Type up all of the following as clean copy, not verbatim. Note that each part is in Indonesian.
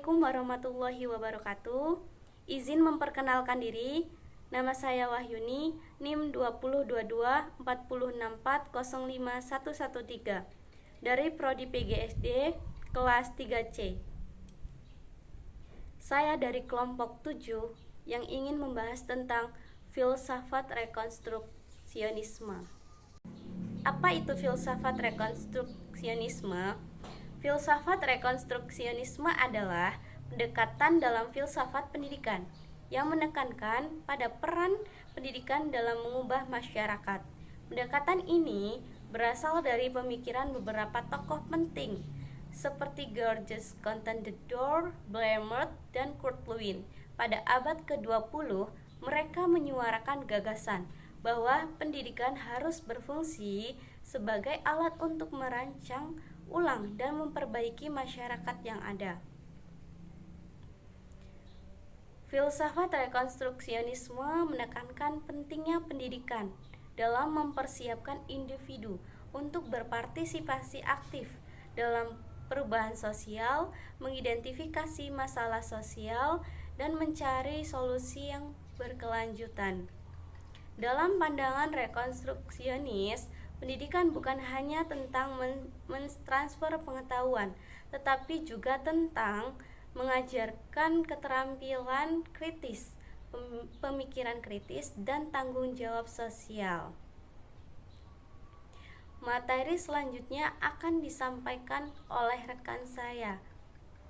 Assalamualaikum warahmatullahi wabarakatuh. Izin memperkenalkan diri. Nama saya Wahyuni, NIM 2022 406405113 dari Prodi PGSD kelas 3C. Saya dari kelompok 7 yang ingin membahas tentang filsafat rekonstruksionisme. Apa itu filsafat rekonstruksionisme? Filsafat rekonstruksionisme adalah pendekatan dalam filsafat pendidikan yang menekankan pada peran pendidikan dalam mengubah masyarakat. Pendekatan ini berasal dari pemikiran beberapa tokoh penting seperti Georges Contador, Blair, dan Kurt Lewin. Pada abad ke-20, mereka menyuarakan gagasan bahwa pendidikan harus berfungsi sebagai alat untuk merancang ulang dan memperbaiki masyarakat yang ada. Filsafat rekonstruksionisme menekankan pentingnya pendidikan dalam mempersiapkan individu untuk berpartisipasi aktif dalam perubahan sosial, mengidentifikasi masalah sosial, dan mencari solusi yang berkelanjutan. Dalam pandangan rekonstruksionis, pendidikan bukan hanya tentang mentransfer pengetahuan, tetapi juga tentang mengajarkan keterampilan kritis, pemikiran kritis, dan tanggung jawab sosial. Materi selanjutnya akan disampaikan oleh rekan saya,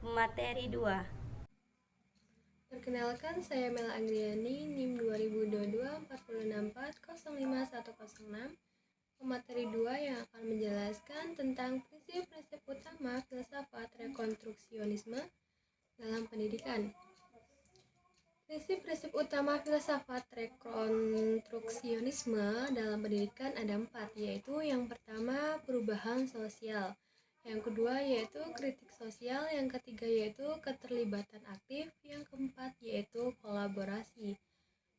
materi 2. Perkenalkan, saya Mela Anggriani, NIM 2022 406405106. Pemateri 2 yang akan menjelaskan tentang prinsip-prinsip utama filsafat rekonstruksionisme dalam pendidikan. Prinsip-prinsip utama filsafat rekonstruksionisme dalam pendidikan ada 4, yaitu yang pertama perubahan sosial, yang kedua yaitu kritik sosial, yang ketiga yaitu keterlibatan aktif, yang keempat yaitu kolaborasi.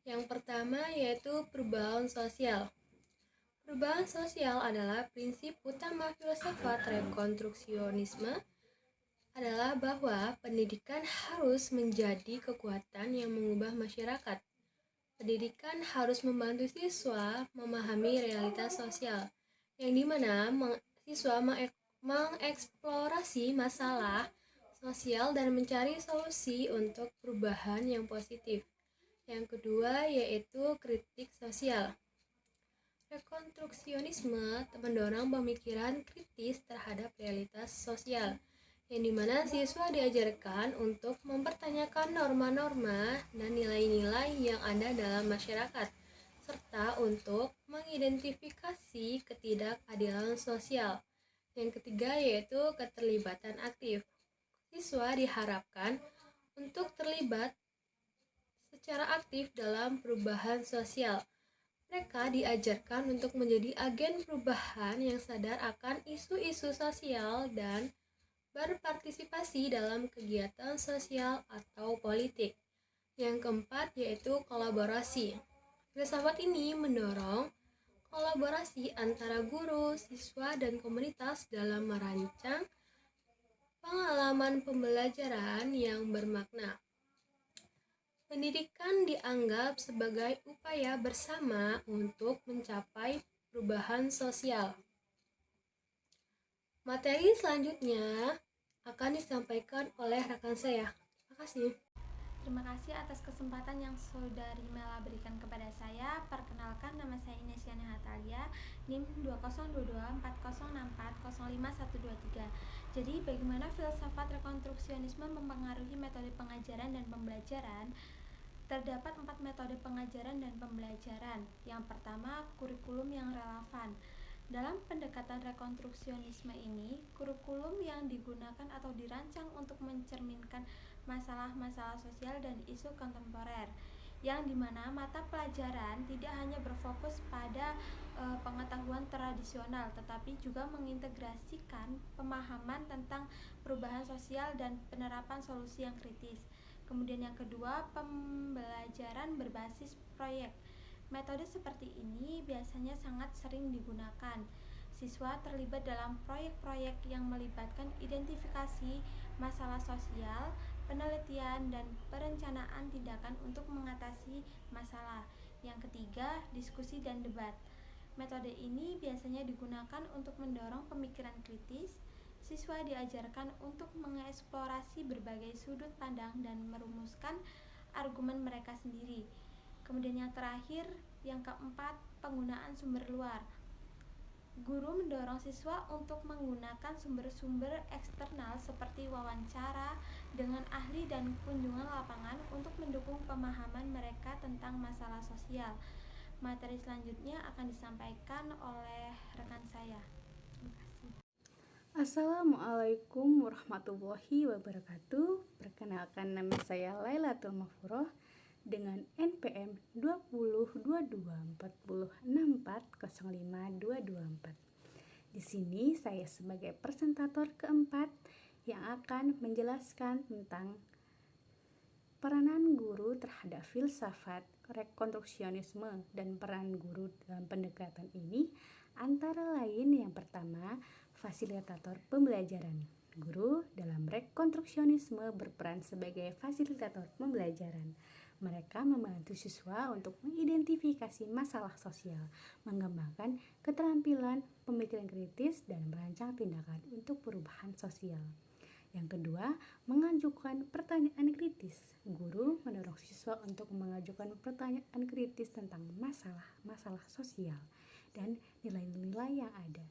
Yang pertama yaitu perubahan sosial. Perubahan sosial adalah prinsip utama filsafat rekonstruksionisme adalah bahwa pendidikan harus menjadi kekuatan yang mengubah masyarakat. Pendidikan harus membantu siswa memahami realitas sosial, yang dimana siswa mengeksplorasi masalah sosial dan mencari solusi untuk perubahan yang positif. Yang kedua yaitu kritik sosial. Rekonstruksionisme mendorong pemikiran kritis terhadap realitas sosial, yang dimana siswa diajarkan untuk mempertanyakan norma-norma dan nilai-nilai yang ada dalam masyarakat, serta untuk mengidentifikasi ketidakadilan sosial. Yang ketiga yaitu keterlibatan aktif. Siswa diharapkan untuk terlibat secara aktif dalam perubahan sosial. Mereka diajarkan untuk menjadi agen perubahan yang sadar akan isu-isu sosial dan berpartisipasi dalam kegiatan sosial atau politik. Yang keempat yaitu kolaborasi. Filsafat ini mendorong kolaborasi antara guru, siswa, dan komunitas dalam merancang pengalaman pembelajaran yang bermakna. Pendidikan dianggap sebagai upaya bersama untuk mencapai perubahan sosial. Materi selanjutnya akan disampaikan oleh rekan saya. Terima kasih. Terima kasih atas kesempatan yang Saudari Mela berikan kepada saya. Perkenalkan, nama saya Inesyana Hatalia, NIM 2022 406405123. Jadi, bagaimana filsafat rekonstruksionisme mempengaruhi metode pengajaran dan pembelajaran? Terdapat 4 metode pengajaran dan pembelajaran. Yang pertama, kurikulum yang relevan. Dalam pendekatan rekonstruksionisme ini, kurikulum yang digunakan atau dirancang untuk mencerminkan masalah-masalah sosial dan isu kontemporer, yang dimana mata pelajaran tidak hanya berfokus pada pengetahuan tradisional, tetapi juga mengintegrasikan pemahaman tentang perubahan sosial dan penerapan solusi yang kritis. Kemudian yang kedua, pembelajaran berbasis proyek. Metode seperti ini biasanya sangat sering digunakan. Siswa terlibat dalam proyek-proyek yang melibatkan identifikasi masalah sosial, penelitian, dan perencanaan tindakan untuk mengatasi masalah. Yang ketiga, diskusi dan debat. Metode ini biasanya digunakan untuk mendorong pemikiran kritis. Siswa diajarkan untuk mengeksplorasi berbagai sudut pandang dan merumuskan argumen mereka sendiri. Kemudian yang terakhir, yang keempat, penggunaan sumber luar. Guru mendorong siswa untuk menggunakan sumber-sumber eksternal seperti wawancara dengan ahli dan kunjungan lapangan untuk mendukung pemahaman mereka tentang masalah sosial. Materi selanjutnya akan disampaikan oleh rekan saya. Terima kasih. Assalamualaikum warahmatullahi wabarakatuh. Perkenalkan, nama saya Lailatul Mahfuroh dengan NPM 202240640524. Di sini saya sebagai presentator keempat yang akan menjelaskan tentang peranan guru terhadap filsafat rekonstruksionisme dan peran guru dalam pendekatan ini antara lain yang pertama, fasilitator pembelajaran. Guru dalam rekonstruksionisme berperan sebagai fasilitator pembelajaran. Mereka membantu siswa untuk mengidentifikasi masalah sosial, mengembangkan keterampilan pemikiran kritis, dan merancang tindakan untuk perubahan sosial. Yang kedua, mengajukan pertanyaan kritis. Guru mendorong siswa untuk mengajukan pertanyaan kritis tentang masalah sosial dan nilai-nilai yang ada.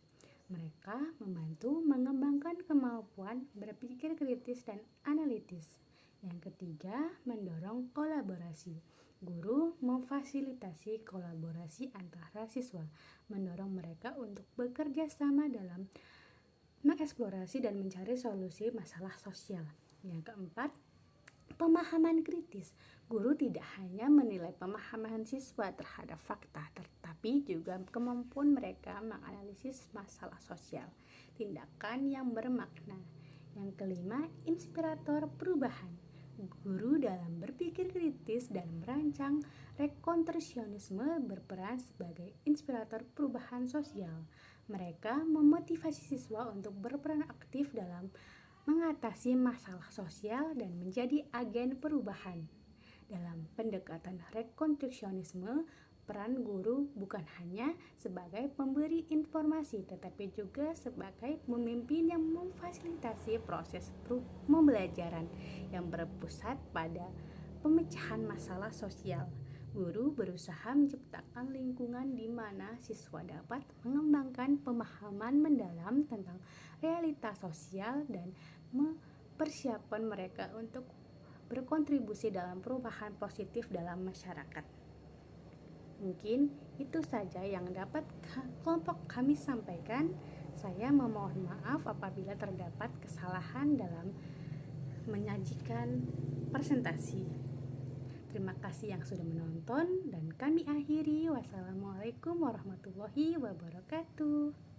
Mereka membantu mengembangkan kemampuan berpikir kritis dan analitis. Yang ketiga, mendorong kolaborasi. Guru memfasilitasi kolaborasi antara siswa, mendorong mereka untuk bekerja sama dalam mengeksplorasi dan mencari solusi masalah sosial. Yang keempat, pemahaman kritis. Guru tidak hanya menilai pemahaman siswa terhadap fakta, tetapi juga kemampuan mereka menganalisis masalah sosial, tindakan yang bermakna. Yang kelima, inspirator perubahan. Guru dalam berpikir kritis dan merancang rekonstruksionisme berperan sebagai inspirator perubahan sosial. Mereka memotivasi siswa untuk berperan aktif dalam mengatasi masalah sosial dan menjadi agen perubahan. Dalam pendekatan rekonstruksionisme, peran guru bukan hanya sebagai pemberi informasi, tetapi juga sebagai pemimpin yang memfasilitasi proses pembelajaran yang berpusat pada pemecahan masalah sosial. Guru berusaha menciptakan lingkungan di mana siswa dapat mengembangkan pemahaman mendalam tentang realitas sosial dan mempersiapkan mereka untuk berkontribusi dalam perubahan positif dalam masyarakat. Mungkin itu saja yang dapat kelompok kami sampaikan. Saya memohon maaf apabila terdapat kesalahan dalam menyajikan presentasi. Terima kasih yang sudah menonton dan kami akhiri. Wassalamualaikum warahmatullahi wabarakatuh.